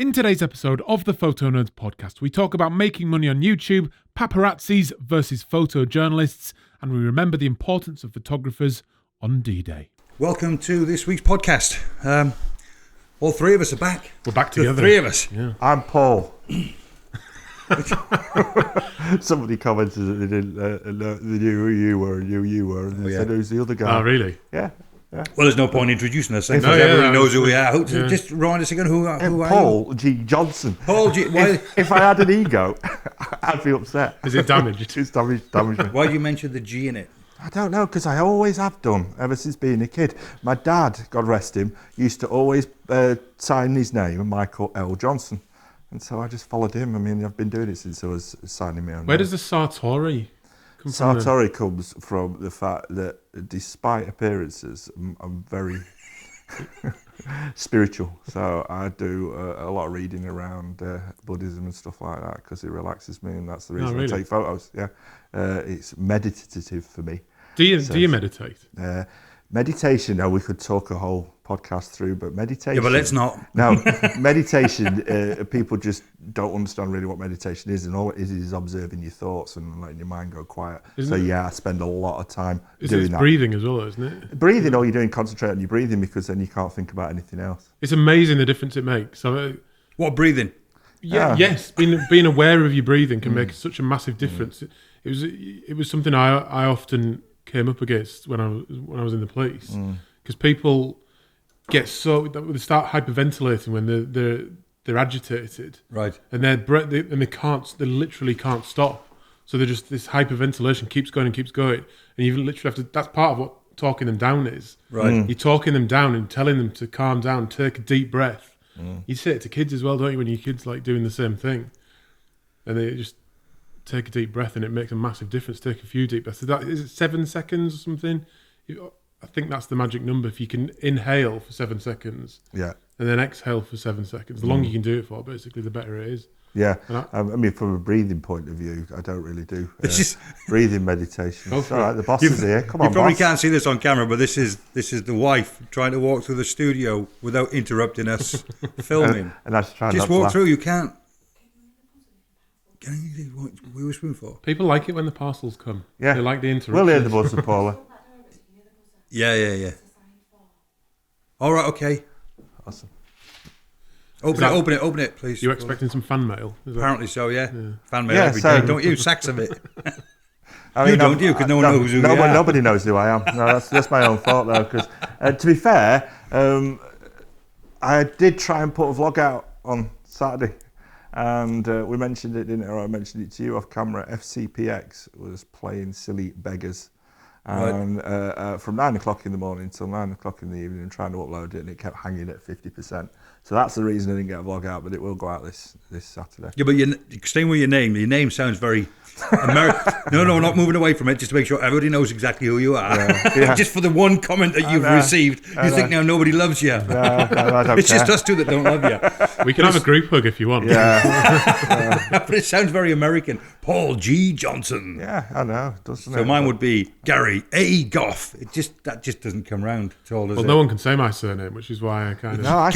In today's episode of the Photo Nerds podcast, we talk about making money on YouTube, paparazzis versus photojournalists, and we remember the importance of photographers on D-Day. Welcome to this week's podcast. All three of us are back. We're back together. The three of us. Yeah. I'm Paul. Somebody commented that they knew who you were and who you were, and they said, who's the other guy? Oh, really? Yeah. Well, there's no point introducing us because No, everybody knows who we are. Just remind us again who are Paul you? G. Johnson. Paul G. Why, If I had an ego, I'd be upset. Is it damaged? It's damaged me. why do you mention the G in it? I don't know, because I always have done, ever since being a kid. My dad, God rest him, used to always sign his name, Michael L. Johnson. And so I just followed him. I mean, I've been doing it since I was signing my own Where name. does the Sartori come from? Sartori comes from the fact that despite appearances, I'm very spiritual. So I do a lot of reading around Buddhism and stuff like that because it relaxes me, and that's the reason I take photos. Yeah, it's meditative for me. Do you meditate? Meditation, now we could talk a whole podcast through, but meditation... Yeah, but let's not. No, meditation, people just don't understand really what meditation is, and all it is observing your thoughts and letting your mind go quiet. I spend a lot of time doing that. Breathing as well, isn't it? Breathing, all you're doing, concentrate on your breathing, because then you can't think about anything else. It's amazing the difference it makes. What breathing? Yes, being aware of your breathing can make such a massive difference. It was something I often came up against when I was in the police, because people get they start hyperventilating when they're agitated, right? And they literally can't stop. So they're just, this hyperventilation keeps going, and you literally have to. That's part of what talking them down is. Right. You're talking them down and telling them to calm down, take a deep breath. You say it to kids as well, don't you? When your kids like doing the same thing, and they just take a deep breath, and it makes a massive difference. Take a few deep breaths. Is it 7 seconds or something? I think that's the magic number. If you can inhale for 7 seconds, and then exhale for 7 seconds, the longer you can do it for, basically, the better it is. Yeah, I mean, from a breathing point of view, I don't really do Just breathing meditation. It's all right, the boss is here. Come on, you probably boss. can't see this on camera, but this is the wife trying to walk through the studio without interrupting us filming. And I just try just not walk to through. You can't. What we were swimming for? People like it when the parcels come. Yeah, they like the interruptions. We'll hear the buzzer, Paula. Yeah. All right, okay. Awesome. Open it, please. You're expecting some fan mail? Apparently so, yeah. Fan mail Yeah, every day, don't you? Sacks of it. I mean, don't you? Because no one knows who you are. Nobody knows who I am. No, that's my own fault, though. Because to be fair, I did try and put a vlog out on Saturday, and we mentioned it, didn't I? Or I mentioned it to you off camera. FCPX was playing Silly Beggars. And from 9 o'clock in the morning till 9 o'clock in the evening, trying to upload it, and it kept hanging at 50%. So that's the reason I didn't get a vlog out, but it will go out this Saturday. Yeah, but staying with your name sounds very American. No, we're not moving away from it, just to make sure everybody knows exactly who you are. Yeah. Just for the one comment that you've received, you think now nobody loves you. No, I don't It's care. just us two that don't love you. We can have a group hug if you want. Yeah. But it sounds very American. Paul G. Johnson. Yeah, I know, doesn't it? So mine would be Gary A. Gough. That just doesn't come round at all, does it? Well, no one can say my surname, which is why I kind of... No, I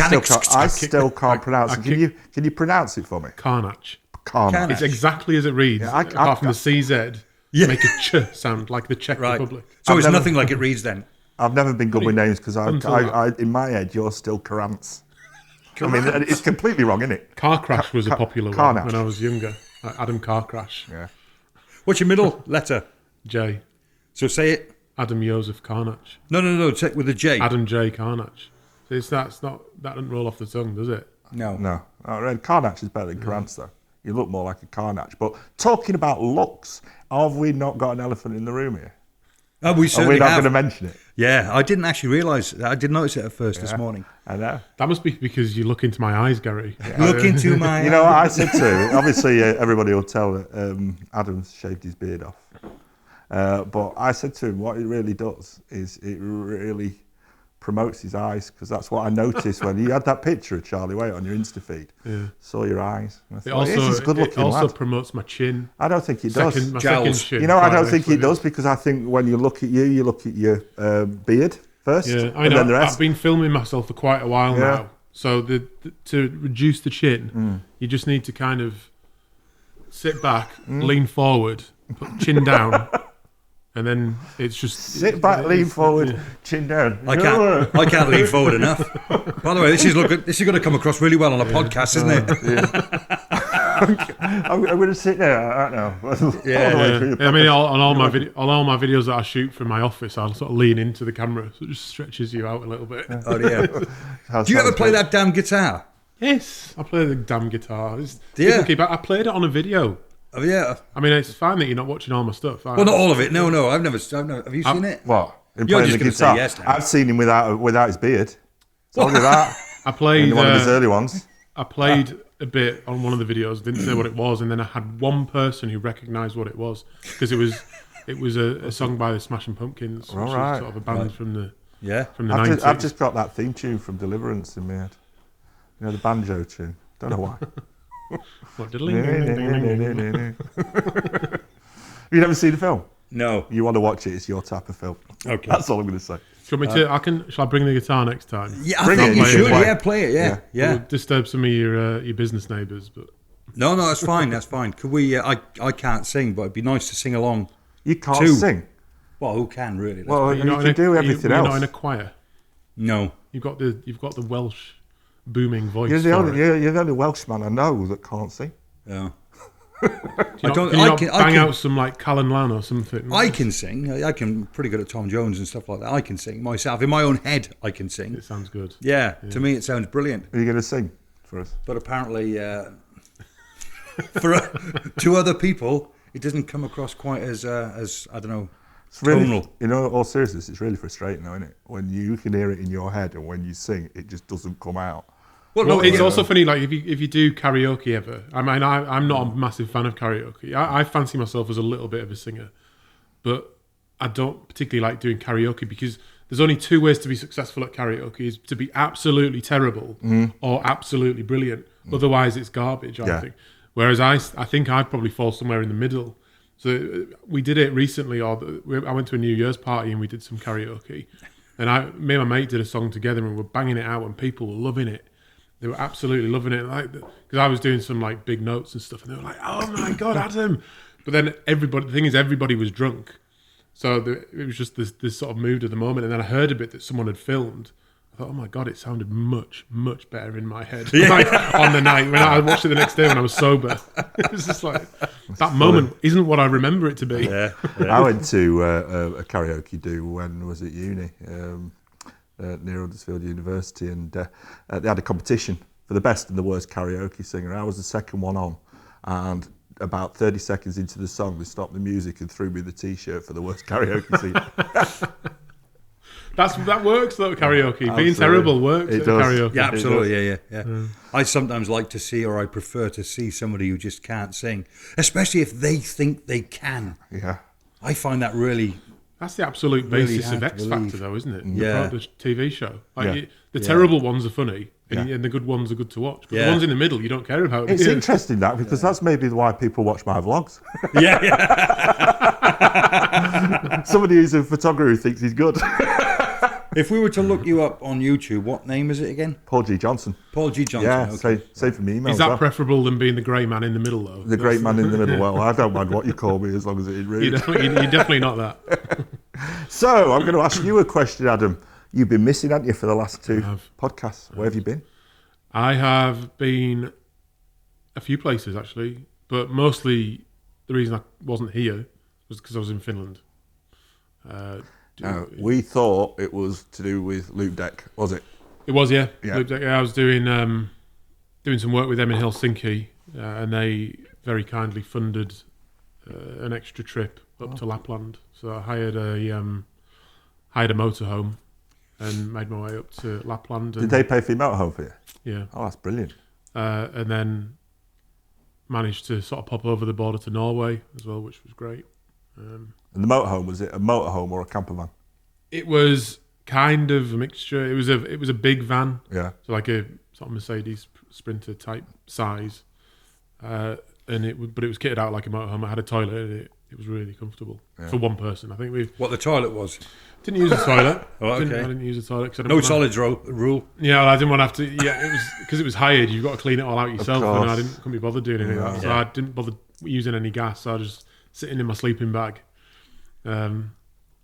still can't pronounce it. Can you pronounce it for me? Carnage. Carnage. It's exactly as it reads, apart from the CZ. Make a ch sound, like the Czech Republic. So it's nothing like it reads then? I've never been good with names because I in my head, you're still Karantz. I mean, it's completely wrong, isn't it? Car Crash was a popular one when I was younger. Like Adam Car Crash. Yeah. What's your middle letter? J. So say it. Adam Joseph Carnage. No. Check with a J. Adam J. Carnage. So that doesn't roll off the tongue, does it? No. Carnage is better than Karantz, though. You look more like a Carnage. But talking about looks, have we not got an elephant in the room here? Oh, we certainly Are we not have. going to mention it? Yeah, I didn't actually realise. I didn't notice it at first this morning. I know. That must be because you look into my eyes, Gary. Look into my You know what I said too? Obviously, everybody will tell that Adam's shaved his beard off. But I said to him, what it really does is it really promotes his eyes, because that's what I noticed when you had that picture of Charlie Waite on your Insta feed. Yeah. Saw your eyes. It also promotes my chin. I don't think it does. Second chin. You know, I don't think it does, because I think when you look at your beard first. Yeah, and then the rest. I've been filming myself for quite a while now. So to reduce the chin, you just need to kind of sit back, lean forward, put chin down, and then it's just Sit back, lean forward, chin down. I can't lean forward enough. By the way, this is going to come across really well on a podcast, isn't it? I'm going to sit there. I don't know. Yeah. I mean, on all my videos that I shoot from my office, I'll sort of lean into the camera, so it just stretches you out a little bit. Oh yeah. Do you ever play that damn guitar? Yes, I play the damn guitar. Yeah. I played it on a video. Oh yeah. I mean, it's fine that you're not watching all my stuff. Well, not all of it. No. I've never. Have you seen it? What? Him You're playing just the going to say guitar. yes now. I've seen him without his beard. So look at that. I played In one of his early ones. I played a bit on one of the videos, didn't say what it was, and then I had one person who recognised what it was because it was a song by the Smashing Pumpkins, which is right. sort of a band from the Yeah. 90s. I've just got that theme tune from Deliverance in my head. You know, the banjo tune. Don't know why. What, Have you never seen the film? No. You want to watch it, it's your type of film. Okay. That's all I'm going to say. Do you want me to? Shall I bring the guitar next time? Yeah, I Bring think it. you Play it, should. play it. Yeah, play it. Yeah. It'll disturb some of your business neighbours, but No, that's fine. That's fine. Could we? I can't sing, but it'd be nice to sing along. You can't Two. sing. Well, who can really? Well, you're you not can do everything you're else. not in a choir. No. You've got the Welsh booming voice. You're the for only, it. you're the only Welshman I know that can't sing. Yeah. Can you not bang out some like Callan Lan or something? I can sing. I'm pretty good at Tom Jones and stuff like that. I can sing myself in my own head. I can sing. It sounds good. Yeah. To me, it sounds brilliant. Are you going to sing for us? But apparently, to other people, it doesn't come across quite as I don't know. It's really, tonal. in all seriousness, it's really frustrating, though, isn't it? When you can hear it in your head and when you sing, it just doesn't come out. Well, it's also funny. Like if you do karaoke ever, I mean, I'm not a massive fan of karaoke. I fancy myself as a little bit of a singer, but I don't particularly like doing karaoke because there's only two ways to be successful at karaoke: is to be absolutely terrible or absolutely brilliant. Otherwise, it's garbage. I think. Whereas I think I'd probably fall somewhere in the middle. So we did it recently. I went to a New Year's party and we did some karaoke, and me and my mate did a song together and we're banging it out and people were loving it. They were absolutely loving it, like because I was doing some like big notes and stuff, and they were like, "Oh my god, Adam!" But then the thing is, everybody was drunk, so it was just this sort of mood of the moment. And then I heard a bit that someone had filmed. I thought, "Oh my god, it sounded much better in my head." Like on the night when I watched it the next day when I was sober, it was just like that moment isn't what I remember it to be. Yeah. I went to a karaoke do when was it uni. Near Huddersfield University, and they had a competition for the best and the worst karaoke singer. I was the second one on, and about 30 seconds into the song, they stopped the music and threw me the T-shirt for the worst karaoke singer. That works though, karaoke. Being Absolutely. terrible works It at does. karaoke. Yeah, absolutely. Yeah. I sometimes like to see, or I prefer to see somebody who just can't sing, especially if they think they can. Yeah. I find that really. That's the absolute Really basis of hard to X believe. Factor, though, isn't it? Yeah. The TV show. Like Yeah. the terrible ones are funny, and, Yeah. and the good ones are good to watch. But Yeah. the ones in the middle, you don't care about. It's Yeah. interesting that because that's maybe why people watch my vlogs. Yeah. Somebody who's a photographer who thinks he's good. If we were to look you up on YouTube, what name is it again? Paul G. Johnson. Paul G. Johnson. Yeah, Okay. same for me. Is that preferable than being the grey man in the middle, though? The great man in the middle. Well, I don't mind what you call me as long as it's You're rude. definitely not that. So I'm going to ask you a question, Adam. You've been missing, haven't you, for the last two have. podcasts? Where have you been? I have been a few places, actually, but mostly the reason I wasn't here was because I was in Finland. We thought it was to do with Loop Deck, was it? It was, yeah. Yeah. I was doing some work with them in Helsinki, and they very kindly funded an extra trip up to Lapland. So I hired a motorhome and made my way up to Lapland. And, Did they pay for your motorhome for you? Yeah. Oh, that's brilliant. And then managed to sort of pop over the border to Norway as well, which was great. And the motorhome, was it a motorhome or a camper van? It was kind of a mixture. It was a big van, Yeah. so like a sort of Mercedes Sprinter type size, but it was kitted out like a motorhome. It had a toilet in it It was really comfortable for one person. I think we What the toilet was? didn't use the toilet. Oh, okay. I didn't use the toilet because No solids rule. Yeah, well, I didn't want to have to. Yeah, it was because it was hired. You've got to clean it all out yourself, and I couldn't be bothered doing any of that. So I didn't bother using any gas. So I was just sitting in my sleeping bag, and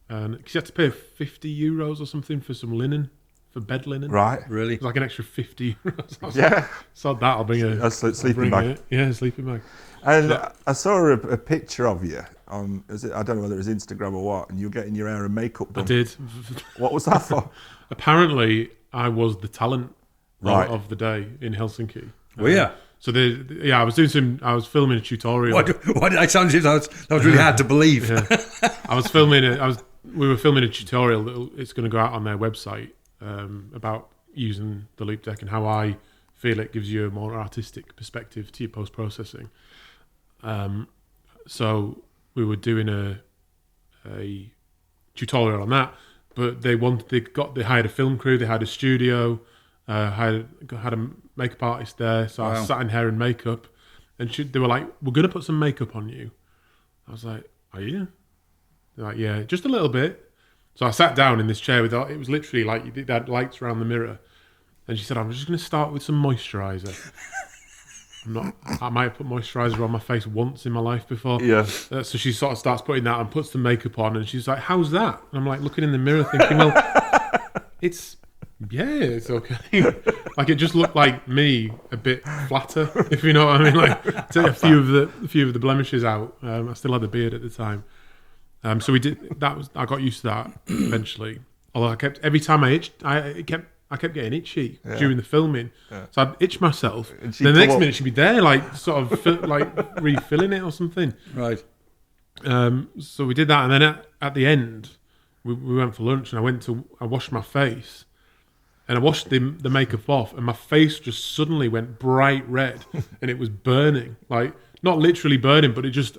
because you had to pay €50 or something for some linen, for bed linen. Right. Really? It was like an extra €50. Yeah. So that I'll bring a sleeping bag. Yeah, sleeping bag. And I saw a picture of you on, I don't know whether it was Instagram or what, and you were getting your hair and makeup done. I did. What was that for? Apparently, I was the talent of the day in Helsinki. Well, yeah. So I was filming a tutorial. Why did I sound that was really hard to believe. Yeah. We were filming a tutorial that it's going to go out on their website about using the loop deck and how I feel it gives you a more artistic perspective to your post processing. So we were doing a tutorial on that, but they hired a film crew, they had a studio, had a makeup artist there. So I sat in hair and makeup, and they were like, "We're going to put some makeup on you." I was like, "Are you?" They're like, "Yeah, just a little bit." So I sat down in this chair it was literally like they had lights around the mirror, and she said, "I'm just going to start with some moisturiser." I might have put moisturiser on my face once in my life before. Yeah. So she sort of starts putting that and puts the makeup on, and she's like, "How's that?" And I'm like looking in the mirror, thinking, "Well, it's okay." Like it just looked like me a bit flatter, if you know what I mean. Like take a few of the blemishes out. I still had the beard at the time. So we did that. I got used to that eventually. Although every time I itched, I kept getting itchy during the filming. Yeah. So I'd itch myself. Then the next minute she'd be there, like sort of like refilling it or something. Right. So we did that, and then at the end, we went for lunch, and I washed my face, and I washed the makeup off, and my face just suddenly went bright red, and it was burning, like not literally burning, but it just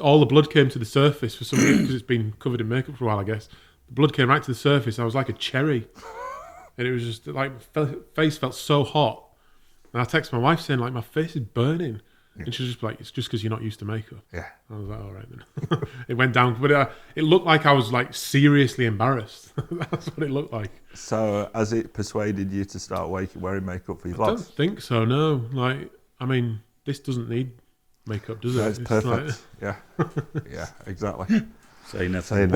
all the blood came to the surface for some reason because it's been covered in makeup for a while, I guess. The blood came right to the surface. I was like a cherry. And it was just like face felt so hot. And I texted my wife saying like my face is burning, and she was just like, "It's just because you're not used to makeup." Yeah. I was like, "All right then." It went down, but it looked like I was like seriously embarrassed. That's what it looked like. So has it persuaded you to start wearing makeup for your vlogs? I don't think so. No, like I mean, this doesn't need makeup, does it? No, it's perfect. Like, Yeah, exactly. Say nothing.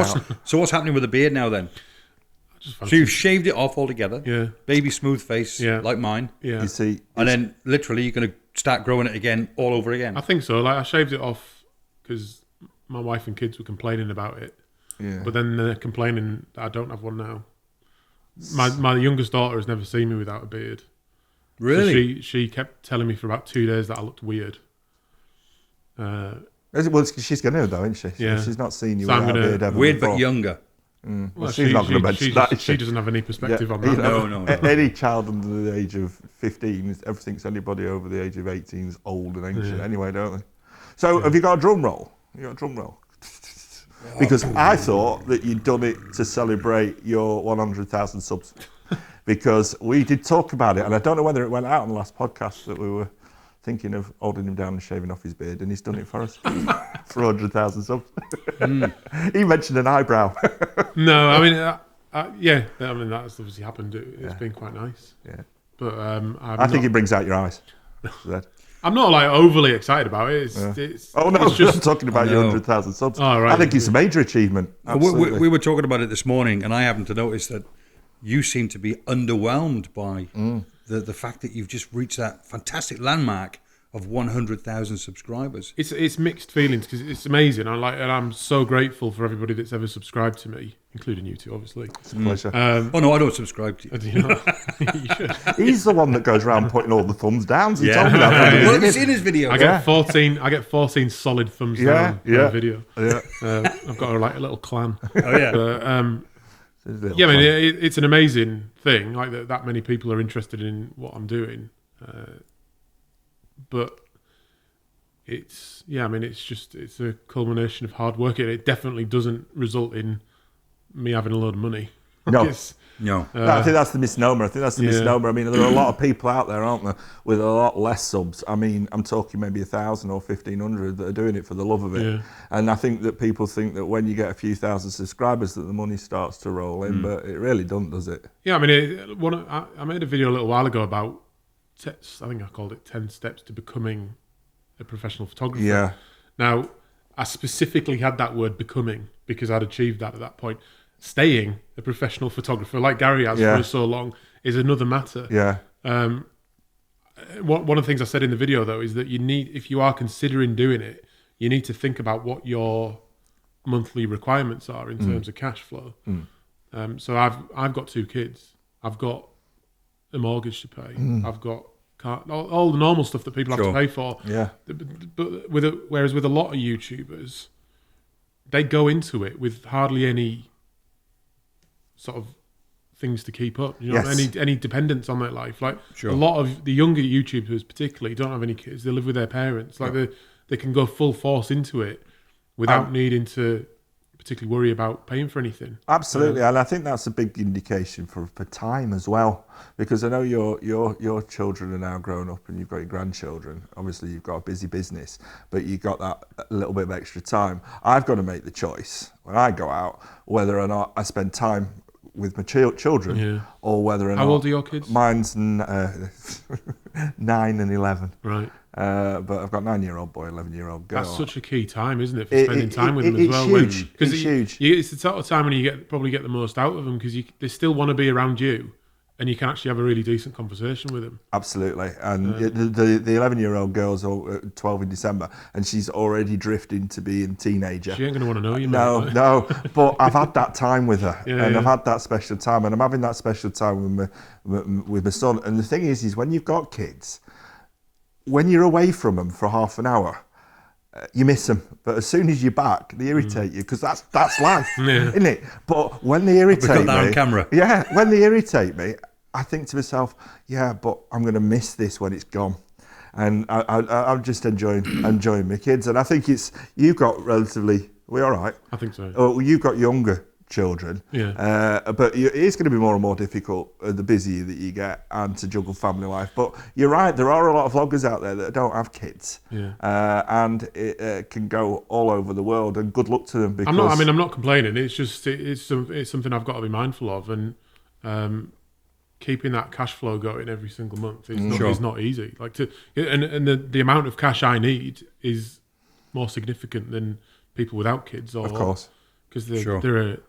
So what's happening with the beard now then? So you've shaved it off altogether. Yeah. Baby smooth face, like mine. Yeah. You see, and then literally you're going to start growing it again, all over again. I think so. Like I shaved it off because my wife and kids were complaining about it. Yeah. But then they're complaining that I don't have one now. My youngest daughter has never seen me without a beard. Really? So she kept telling me for about 2 days that I looked weird. well, she's going to though, isn't she? Yeah. She's not seen you So without a beard ever weird before. but younger. Well, she's not going to mention that. She doesn't have any perspective on that. You know, No. Any child under the age of 15, everything's anybody over the age of 18 is old and ancient anyway, don't they? So have you got a drum roll? Because I thought that you'd done it to celebrate your 100,000 subs. Because we did talk about it, and I don't know whether it went out on the last podcast that we were thinking of holding him down and shaving off his beard, and he's done it for us for 100,000 subs. He mentioned an eyebrow. No, I mean, yeah, I mean that's obviously happened. It's been quite nice. Yeah, but I think it brings out your eyes. I'm not like overly excited about it. It's just talking about your 100,000 subs. Oh, right. I think it's a major achievement. We were talking about it this morning, and I happened to notice that you seem to be underwhelmed by the fact that you've just reached that fantastic landmark of 100,000 subscribers. It's mixed feelings because it's amazing. And I'm so grateful for everybody that's ever subscribed to me, including you two, obviously. It's a pleasure. Oh no, I don't subscribe to you. You should. He's the one that goes around putting all the thumbs down. He Yeah. told me that. Well, have you seen his video? I get 14 solid thumbs down per video. Yeah. I've got a little clan. Oh yeah. But, yeah, I mean, it's an amazing thing. Like that many people are interested in what I'm doing. But it's a culmination of hard work. It definitely doesn't result in me having a lot of money. No. No. No, I think that's the misnomer. I mean, there are a lot of people out there, aren't there, with a lot less subs. I mean, I'm talking maybe 1,000 or 1,500 that are doing it for the love of it. Yeah. And I think that people think that when you get a few thousand subscribers that the money starts to roll in, but it really doesn't, does it? Yeah, I mean, I made a video a little while ago about, I think I called it 10 steps to becoming a professional photographer. Yeah. Now, I specifically had that word becoming because I'd achieved that at that point. Staying a professional photographer like Gary has for so long is another matter. Yeah. One of the things I said in the video, though, is that if you are considering doing it, you need to think about what your monthly requirements are in terms of cash flow. So I've got 2 kids. I've got a mortgage to pay. I've got all the normal stuff that people have to pay for. Yeah. But whereas with a lot of YouTubers, they go into it with hardly any sort of things to keep up. You know, any dependence on their life. Like a lot of the younger YouTubers, particularly, don't have any kids. They live with their parents. Like they can go full force into it without needing to particularly worry about paying for anything. Absolutely, and I think that's a big indication for time as well, because I know your children are now grown up and you've got your grandchildren. Obviously, you've got a busy business, but you've got that little bit of extra time. I've got to make the choice when I go out whether or not I spend time with my children or whether or not... How old are your kids? Mine's 9 and 11. Right. But I've got a 9-year-old boy, 11-year-old girl. That's such a key time, isn't it, for spending time with them as well? It's huge. It's huge. It's the sort of time when you probably get the most out of them because they still want to be around you, and you can actually have a really decent conversation with them. Absolutely. And the 11-year-old girl's 12 in December, and she's already drifting to being a teenager. She ain't going to want to know you, mate. No. But I've had that time with her, I've had that special time, and I'm having that special time with my son. And the thing is when you've got kids, when you're away from them for half an hour, you miss them. But as soon as you're back, they irritate you because that's life, isn't it? But when they irritate me... We've got that on camera. Yeah, when they irritate me, I think to myself, but I'm going to miss this when it's gone. And I'm just enjoying my kids. And I think you've got relatively... We're all right. I think so. Oh, you've got younger children. Yeah. But it's going to be more and more difficult the busier that you get and to juggle family life. But you're right, there are a lot of vloggers out there that don't have kids. And it can go all over the world, and good luck to them. Because I'm not complaining. It's just it's something I've got to be mindful of, and keeping that cash flow going every single month is not easy. Like and the amount of cash I need is more significant than people without kids. Of course. Because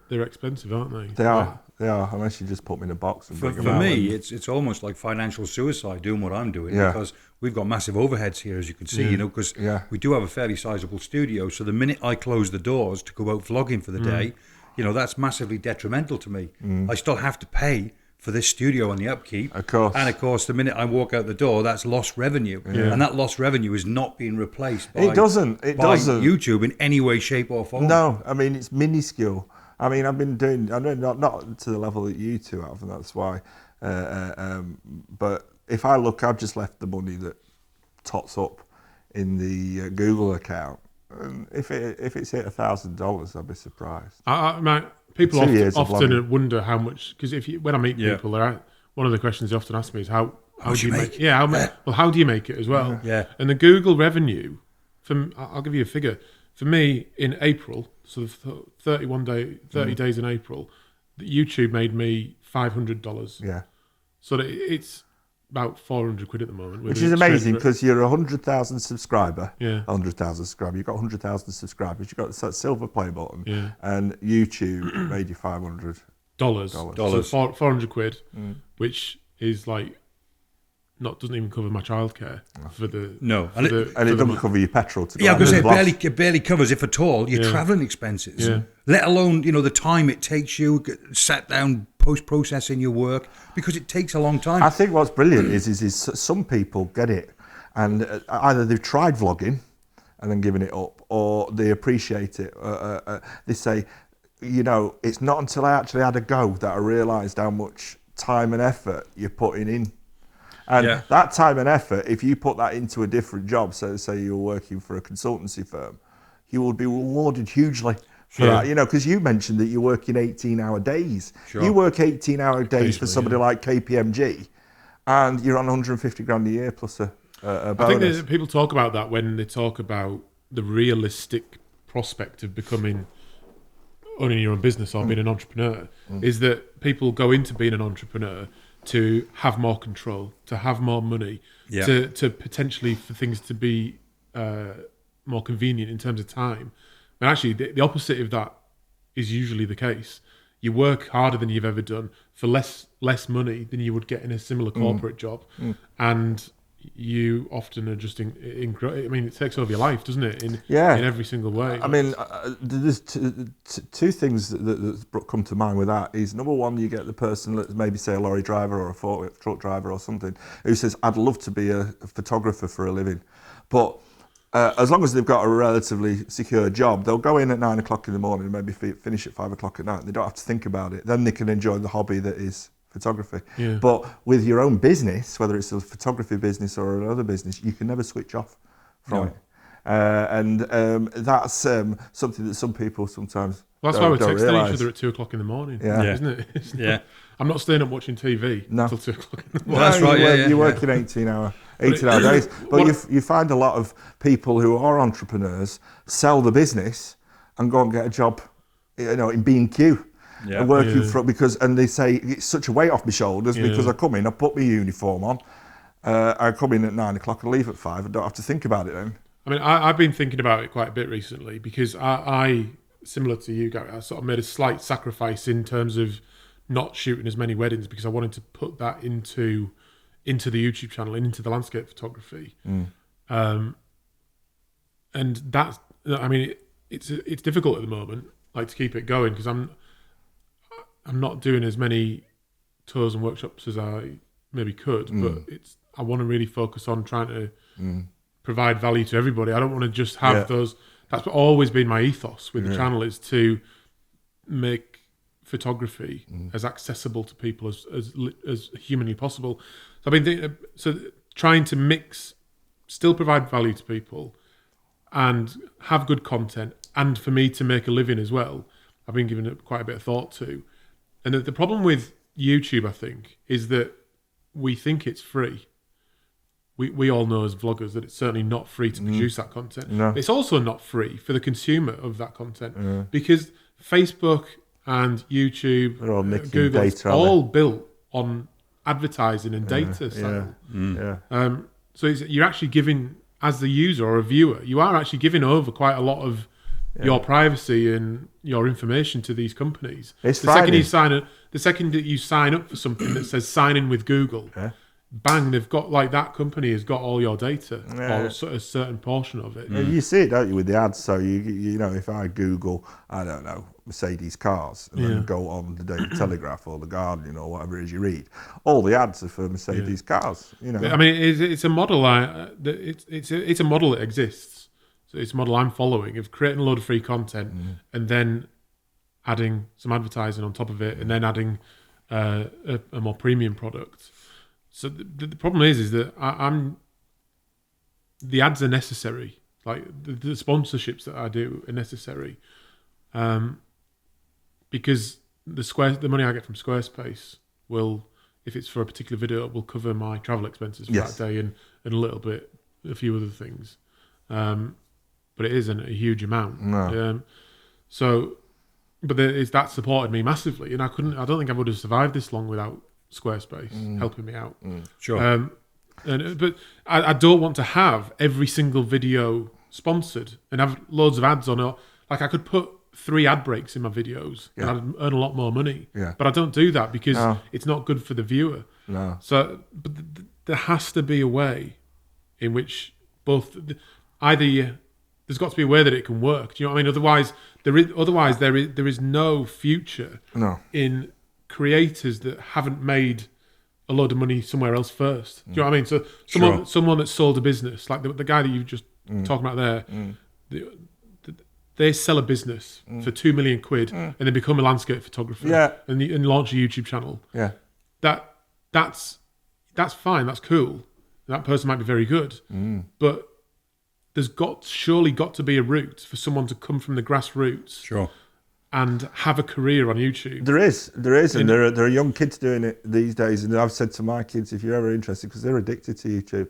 they're expensive, aren't they? They are, unless you just put them in a box. And for me, it's almost like financial suicide doing what I'm doing because we've got massive overheads here, as you can see, because we do have a fairly sizable studio. So the minute I close the doors to go out vlogging for the day, that's massively detrimental to me. I still have to pay for this studio and the upkeep. Of course. And of course, the minute I walk out the door, that's lost revenue. And that lost revenue is not being replaced by, YouTube in any way, shape or form. No, I mean, it's minuscule. I mean, I've been doing, I know not to the level that you two have, and that's why. But if I look, I've just left the money that tots up in the Google account. And if it's hit $1,000, I'd be surprised. People often wonder how much, because when I meet people, one of the questions they often ask me is how do you make it? How do you make it as well? And the Google revenue, I'll give you a figure. For me, in April, so the 30 days in April, YouTube made me $500. Yeah. So it's about 400 quid at the moment. Which is amazing because you're 100,000 subscriber. Yeah. 100,000 subscribers. You've got 100,000 subscribers. You've got that silver play button. Yeah. And YouTube made you $500. So 400 quid, which is like doesn't even cover my childcare for the and it doesn't cover your petrol to go. Yeah, because it barely covers, if at all, your travelling expenses. Yeah. Let alone the time it takes you sat down post-processing your work, because it takes a long time. I think what's brilliant is some people get it, and either they've tried vlogging and then given it up, or they appreciate it. They say, it's not until I actually had a go that I realised how much time and effort you're putting in. And that time and effort, if you put that into a different job, so say you're working for a consultancy firm, you will be rewarded hugely for that, you know, because you mentioned that you're working 18-hour days. Sure. You work 18-hour days for Occasionally, somebody like KPMG, and you're on 150 grand a year plus a bonus. I think that people talk about that when they talk about the realistic prospect of becoming owning your own business or being an entrepreneur, is that people go into being an entrepreneur to have more control, to have more money, to potentially for things to be more convenient in terms of time. And actually, the opposite of that is usually the case. You work harder than you've ever done for less money than you would get in a similar corporate job, and you often are just I mean, it takes over your life, doesn't it? In every single way. I mean, there's two things that come to mind with that. Is number one, you get the person, let's maybe say a lorry driver or a forklift truck driver or something, who says, "I'd love to be a photographer for a living," but as long as they've got a relatively secure job, they'll go in at 9 o'clock in the morning and maybe finish at 5 o'clock at night. They don't have to think about it. Then they can enjoy the hobby that is photography. Yeah. But with your own business, whether it's a photography business or another business, you can never switch off from it. And that's something that some people sometimes that's why we're texting realise. each other at 2 o'clock in the morning, yeah. Isn't it? I'm not staying up watching TV until 2 o'clock in the morning. Well, that's right, you're working 18-hour days. But you find a lot of people who are entrepreneurs sell the business and go and get a job, you know, in B&Q. And working and they say it's such a weight off my shoulders because I come in, I put my uniform on, I come in at 9 o'clock and leave at 5. I don't have to think about it then. I mean, I've been thinking about it quite a bit recently because I similar to you, Gary, I sort of made a slight sacrifice in terms of not shooting as many weddings because I wanted to put that into the YouTube channel and into the landscape photography. And that's, I mean, it's difficult at the moment, like to keep it going because I'm not doing as many tours and workshops as I maybe could, but I want to really focus on trying to provide value to everybody. I don't want to just have those. That's always been my ethos with the channel, is to make photography as accessible to people as humanly possible. So I've been trying to still provide value to people and have good content, and for me to make a living as well. I've been giving it quite a bit of thought to. And the problem with YouTube, I think, is that we think it's free. We all know as vloggers that it's certainly not free to produce that content. No. It's also not free for the consumer of that content because Facebook and YouTube, Google, it's all built on advertising and data. So you're actually giving, as the user or a viewer, you are actually giving over quite a lot of your privacy and your information to these companies. The second that you sign up for something that says sign in with Google, bang, they've got, like, that company has got all your data or a certain portion of it. You see it, don't you, with the ads? So you know, if I Google, I don't know, Mercedes cars, and then go on the Daily Telegraph or the Guardian or whatever it is you read, all the ads are for Mercedes cars. You know, I mean, it's a model. It's a model that exists. So it's a model I'm following of creating a load of free content and then adding some advertising on top of it, and then adding a more premium product. So the problem is that the ads are necessary. Like the sponsorships that I do are necessary, because the money I get from Squarespace will, if it's for a particular video, will cover my travel expenses for that day and a few other things. But it isn't a huge amount. No. That supported me massively, and I don't think I would have survived this long without Squarespace helping me out. Sure. But I don't want to have every single video sponsored and have loads of ads on it. Like, I could put 3 ad breaks in my videos and I'd earn a lot more money. Yeah. But I don't do that because it's not good for the viewer. No. So, but there has to be a way in which there's got to be a way that it can work. Do you know what I mean? Otherwise there is no future in creators that haven't made a load of money somewhere else first. Do you know what I mean? So someone that sold a business, like the guy that you just talking about there, they sell a business for 2 million quid and they become a landscape photographer and launch a YouTube channel. Yeah, that's fine. That's cool. That person might be very good, but there's surely got to be a route for someone to come from the grassroots Sure. and have a career on YouTube. There is, and there are young kids doing it these days. And I've said to my kids, if you're ever interested, because they're addicted to YouTube,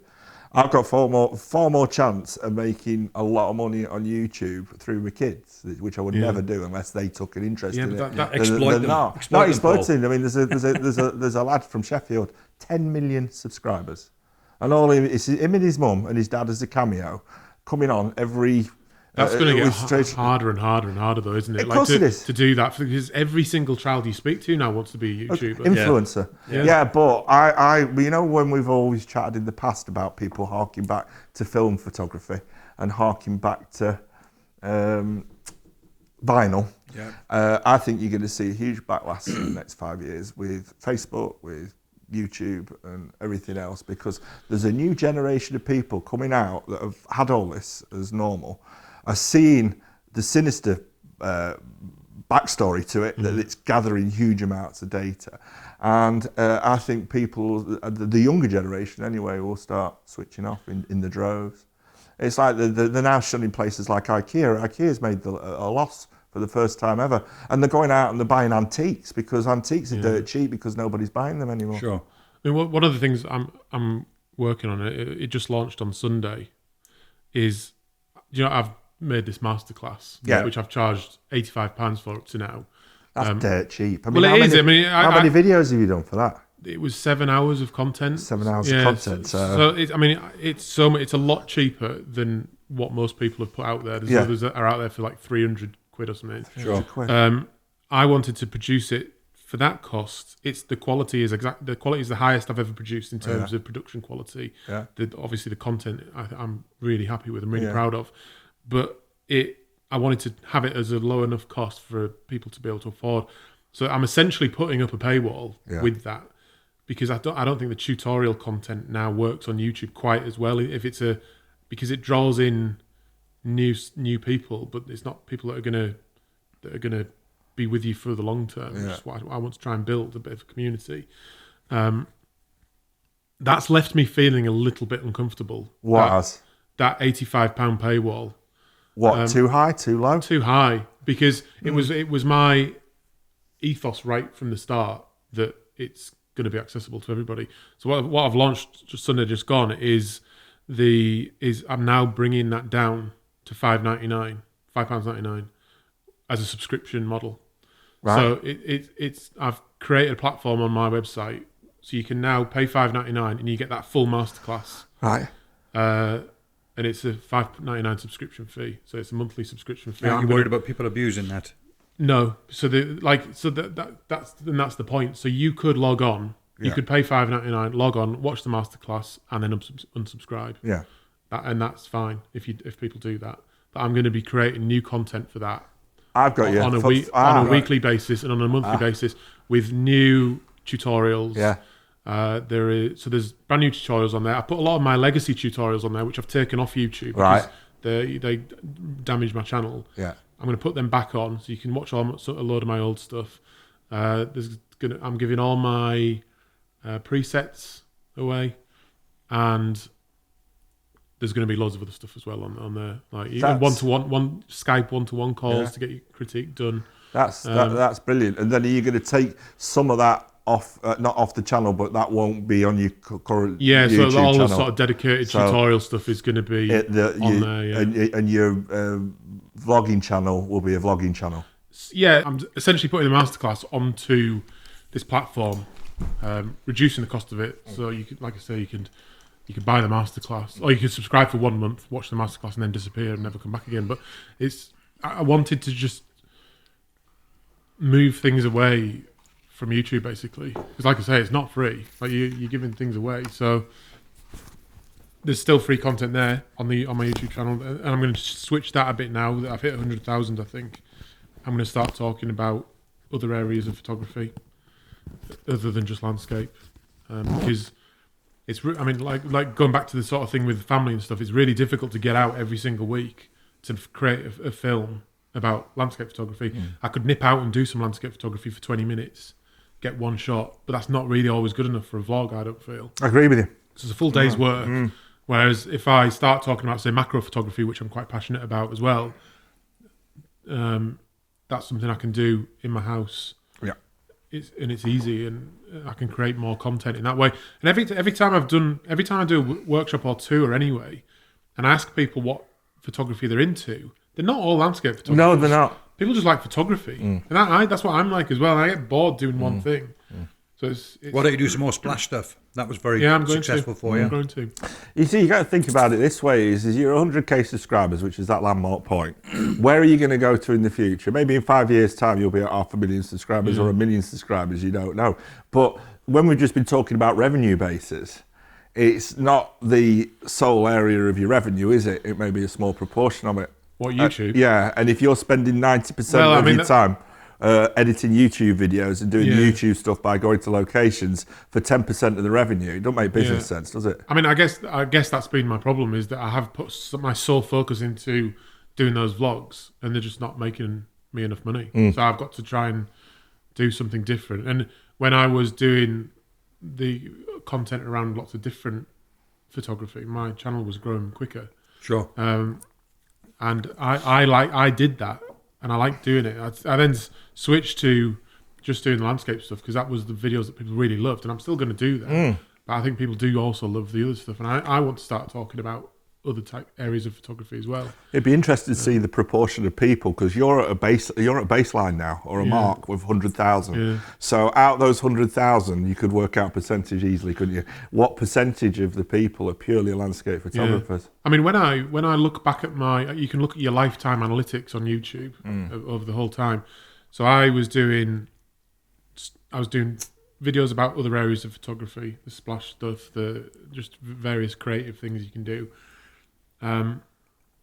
I've got far more chance of making a lot of money on YouTube through my kids, which I would never do unless they took an interest in it. Exploit them. Not exploiting. I mean, there's a lad from Sheffield, 10 million subscribers, and all it's him and his mum and his dad as a cameo, coming on every. That's going to get harder and harder and harder, though, isn't it? Of course it is. To do that, because every single child you speak to now wants to be a YouTuber. Influencer. Yeah, but I when we've always chatted in the past about people harking back to film photography and harking back to vinyl, I think you're going to see a huge backlash in the next 5 years with Facebook, with YouTube and everything else, because there's a new generation of people coming out that have had all this as normal, are seeing the sinister backstory to it, that it's gathering huge amounts of data. And I think people, the younger generation anyway, will start switching off in the droves. It's like they're now shunning places like IKEA. IKEA's made a loss for the first time ever. And they're going out and they're buying antiques, because antiques are dirt cheap because nobody's buying them anymore. Sure. I mean, one of the things I'm working on, it just launched on Sunday, is, I've made this masterclass, which I've charged £85 for up to now. That's dirt cheap. I mean, well, it is. How many videos have you done for that? It was 7 hours of content. 7 hours of content. So it's a lot cheaper than what most people have put out there. There's others that are out there for like 300 quid or something. Sure. I wanted to produce it for that cost. The quality is the highest I've ever produced in terms of production quality. Yeah. Obviously the content I'm really happy with. I'm really proud of. But I wanted to have it as a low enough cost for people to be able to afford. So I'm essentially putting up a paywall with that, because I don't think the tutorial content now works on YouTube quite as well. Because it draws in new people, but it's not people that are gonna be with you for the long term. Which is what I want to try and build a bit of a community. That's left me feeling a little bit uncomfortable. That £85 paywall. What, too high, too low? Too high, because it was my ethos right from the start that it's going to be accessible to everybody. So what I've launched just Sunday just gone is I'm now bringing that down to £5.99 as a subscription model. Right. So I've created a platform on my website, so you can now pay £5.99 and you get that full masterclass. Right. And it's a £5.99 subscription fee, so it's a monthly subscription fee. Are you worried about people abusing that? No, that's the point. So you could log on, you could pay £5.99, log on, watch the masterclass, and then unsubscribe. Yeah, and that's fine if people do that. But I'm going to be creating new content for that. I've got you on a weekly basis and on a monthly basis with new tutorials. Yeah. There's brand new tutorials on there. I put a lot of my legacy tutorials on there, which I've taken off YouTube because they damaged my channel. Yeah, I'm going to put them back on, so you can watch a load of my old stuff. I'm giving all my presets away, and there's going to be loads of other stuff as well on there, like one-to-one Skype one-to-one calls to get your critique done. That's brilliant. And then are you going to take some of that off, not off the channel, but that won't be on your current YouTube so all channel. the sort of dedicated tutorial stuff is going to be on there. Yeah. And your vlogging channel will be a vlogging channel. Yeah, I'm essentially putting the masterclass onto this platform, reducing the cost of it. So you could, like I say, you could buy the masterclass, or you could subscribe for 1 month, watch the masterclass, and then disappear and never come back again. But I wanted to just move things away from YouTube, basically, because, like I say, it's not free. Like you're giving things away, so there's still free content there on my YouTube channel, and I'm going to switch that a bit now that I've hit 100,000. I think I'm going to start talking about other areas of photography other than just landscape, because it's. I mean, like going back to the sort of thing with family and stuff. It's really difficult to get out every single week to create a film about landscape photography. I could nip out and do some landscape photography for 20 minutes, get one shot, but that's not really always good enough for a vlog, I don't feel. I agree with you. So it's a full day's work, Whereas if I start talking about, say, macro photography, which I'm quite passionate about as well, that's something I can do in my house. Yeah. It's easy, and I can create more content in that way. And every time I do a workshop or tour anyway, and I ask people what photography they're into, they're not all landscape photographers. No, they're not. People just like photography, and that's what I'm like as well. I get bored doing one thing. So it's Why don't you do some more splash stuff? That was very successful for you. I'm going to. You see, you got to think about it this way: is you're 100k subscribers, which is that landmark point. Where are you going to go to in the future? Maybe in 5 years' time, you'll be at 500,000 subscribers or 1 million subscribers. You don't know. But when we've just been talking about revenue bases, it's not the sole area of your revenue, is it? It may be a small proportion of it. What, YouTube? Yeah, and if you're spending 90% of your time editing YouTube videos and doing the YouTube stuff by going to locations for 10% of the revenue, it don't make business sense, does it? I mean, I guess that's been my problem, is that I have put my sole focus into doing those vlogs, and they're just not making me enough money. So I've got to try and do something different. And when I was doing the content around lots of different photography, my channel was growing quicker. Sure. And I did that, and I liked doing it. I then switched to just doing the landscape stuff, because that was the videos that people really loved, and I'm still going to do that. But I think people do also love the other stuff, and I want to start talking about other type areas of photography as well. It'd be interesting to see the proportion of people, because you're at a baseline now, or a mark with 100,000. Yeah. So out of those 100,000, you could work out percentage easily, couldn't you? What percentage of the people are purely landscape photographers? Yeah. I mean, when I look back at you can look at your lifetime analytics on YouTube over the whole time. So I was doing videos about other areas of photography, the splash stuff, the just various creative things you can do. And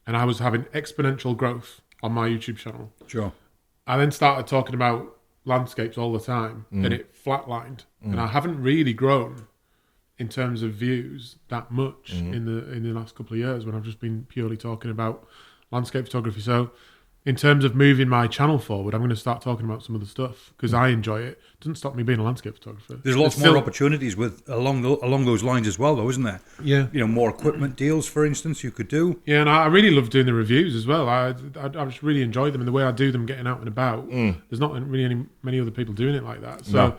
I was having exponential growth on my YouTube channel. Sure. I then started talking about landscapes all the time, and it flatlined. And I haven't really grown in terms of views that much in the last couple of years, when I've just been purely talking about landscape photography. So in terms of moving my channel forward, I'm going to start talking about some of the stuff, because I enjoy it. It doesn't stop me being a landscape photographer. There's lots more opportunities along those lines as well, though, isn't there? Yeah. You know, more equipment deals, for instance, you could do. Yeah, and I really love doing the reviews as well. I just really enjoy them, and the way I do them, getting out and about. There's not really many other people doing it like that. So,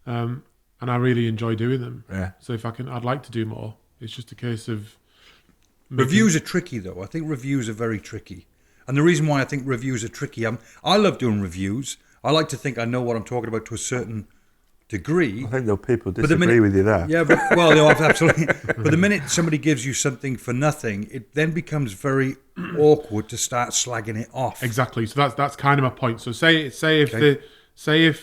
and I really enjoy doing them. Yeah. So if I'd like to do more. It's just a case of Reviews are tricky, though. I think reviews are very tricky. And the reason why I think reviews are tricky, I love doing reviews. I like to think I know what I'm talking about to a certain degree. I think though people disagree with you there. Yeah, absolutely. But the minute somebody gives you something for nothing, it then becomes very awkward to start slagging it off. Exactly. So that's kind of my point. So say if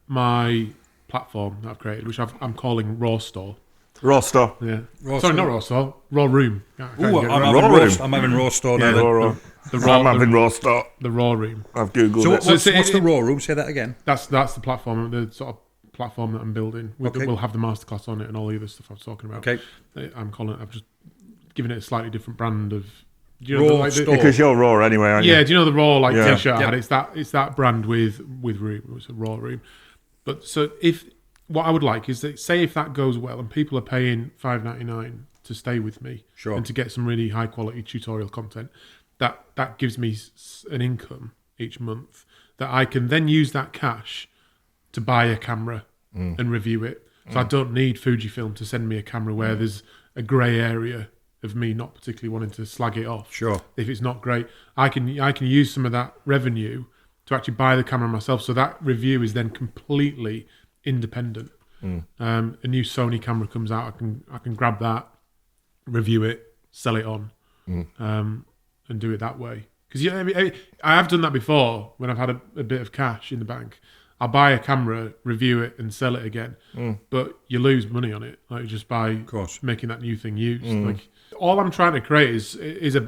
my platform that I've created, which I'm calling Raw Store. Raw Store. Yeah. Raw Sorry, Store. not Raw Store. Raw Room. Ooh, I'm having Raw Store now. I'm having Raw Store. The Raw Room. I've googled So it. what's the Raw Room? Say that again. That's the platform, the sort of platform that I'm building. Okay. We'll have the masterclass on it and all the other stuff I was talking about. Okay. I've just given it a slightly different brand of. Do you Raw know, Store. Because you're Raw anyway, aren't you? Yeah. Do you know the Raw T-shirt I Yep. had? It's that brand with Room. It's a Raw Room. But so what I would like is that, say if that goes well and people are paying $5.99 to stay with me, Sure. and to get some really high quality tutorial content, that gives me an income each month that I can then use that cash to buy a camera and review it. So I don't need Fujifilm to send me a camera where there's a grey area of me not particularly wanting to slag it off. Sure. If it's not great, I can use some of that revenue to actually buy the camera myself. So that review is then completely independent. A new Sony camera comes out, I can grab that, review it, sell it on, and do it that way. Because I have done that before when I've had a bit of cash in the bank. I'll buy a camera, review it, and sell it again. But you lose money on it, like just by making that new thing used. Like all I'm trying to create is a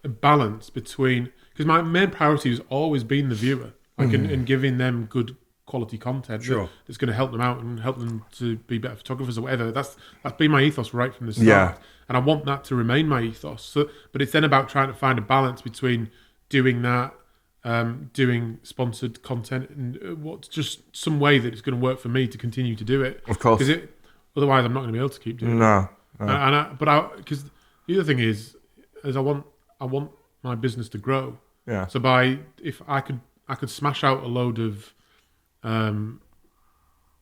balance between, because my main priority has always been the viewer, like and giving them good quality content that's going to help them out and help them to be better photographers or whatever. That's been my ethos right from the start, and I want that to remain my ethos. So, but it's then about trying to find a balance between doing that, doing sponsored content, and what's just some way that it's going to work for me to continue to do it. Of course, because otherwise I'm not going to be able to keep doing it. No, Because the other thing is I want my business to grow. Yeah. So if I could smash out a load of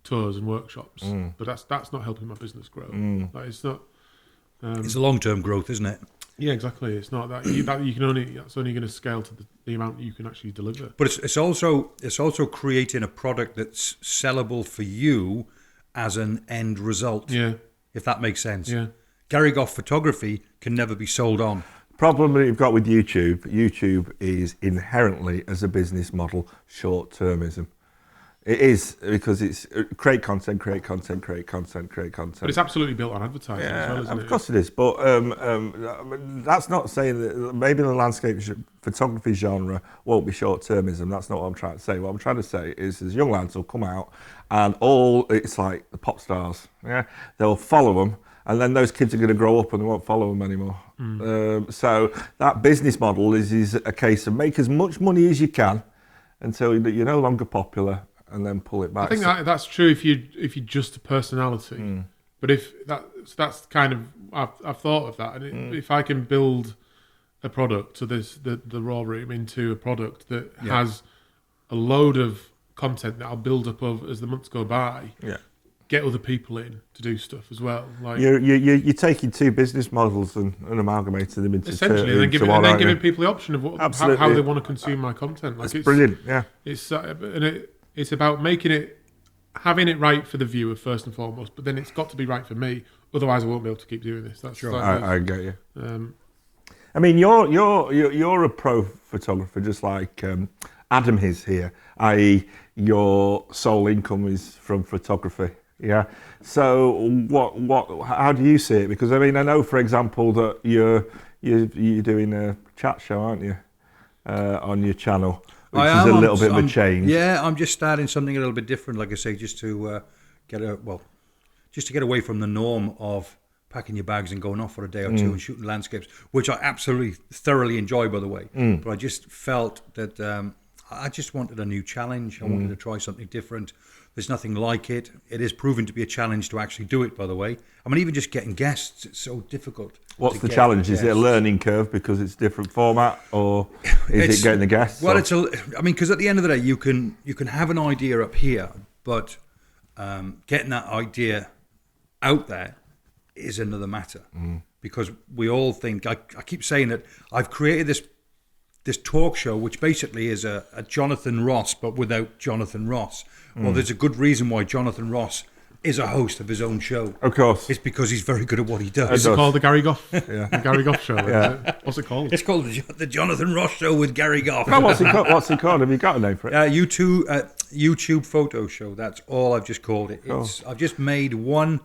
tours and workshops, but that's not helping my business grow. Like, it's not. It's a long-term growth, isn't it? Yeah, exactly. It's not that that's only going to scale to the amount that you can actually deliver. But it's also creating a product that's sellable for you as an end result. Yeah. If that makes sense. Yeah. Gary Gough photography can never be sold on. Problem that you've got with YouTube is inherently, as a business model, short-termism. It is, because it's create content. But it's absolutely built on advertising as well, isn't it? Of course it is. But that's not saying that maybe the landscape photography genre won't be short-termism. That's not what I'm trying to say. What I'm trying to say is there's young lads will come out and it's like the pop stars. Yeah, they'll follow them. And then those kids are going to grow up and they won't follow them anymore. So that business model is a case of make as much money as you can until you're no longer popular, and then pull it back. I think that's true if you're just a personality. But if that's kind of I've thought of that, and if I can build a product, so there's the raw room into a product that has a load of content that I'll build up as the months go by. Yeah. Get other people in to do stuff as well. Like you're taking two business models and amalgamating them into essentially, and then giving people the option of how they want to consume my content. Like it's brilliant. Yeah, it's about having it right for the viewer first and foremost, but then it's got to be right for me. Otherwise, I won't be able to keep doing this. That's sure. I get you. I mean, you're a pro photographer, just like Adam is here. I.e., your sole income is from photography. Yeah. So how do you see it? Because I mean, I know, for example, that you're doing a chat show, aren't you, on your channel, which is a little bit of a change. Yeah, I'm just starting something a little bit different, like I say, just to get away from the norm of packing your bags and going off for a day or two and shooting landscapes, which I absolutely thoroughly enjoy, by the way. But I just felt that I just wanted a new challenge. I wanted to try something different. There's nothing like it. It is proven to be a challenge to actually do it, by the way. I mean, even just getting guests, it's so difficult. What's the challenge? Is it a learning curve because it's a different format, or is it getting the guests? Well, because at the end of the day, you can have an idea up here, but getting that idea out there is another matter. Because we all think, I keep saying that I've created this talk show, which basically is a Jonathan Ross, but without Jonathan Ross. Well, there's a good reason why Jonathan Ross is a host of his own show. Of course. It's because he's very good at what he does. Is it called the Gary Gough? The Gary Gough Show? What's it called? It's called the Jonathan Ross Show with Gary Gough. No, what's it called? Have you got a name for it? YouTube Photo Show. That's all I've just called it. I've just made one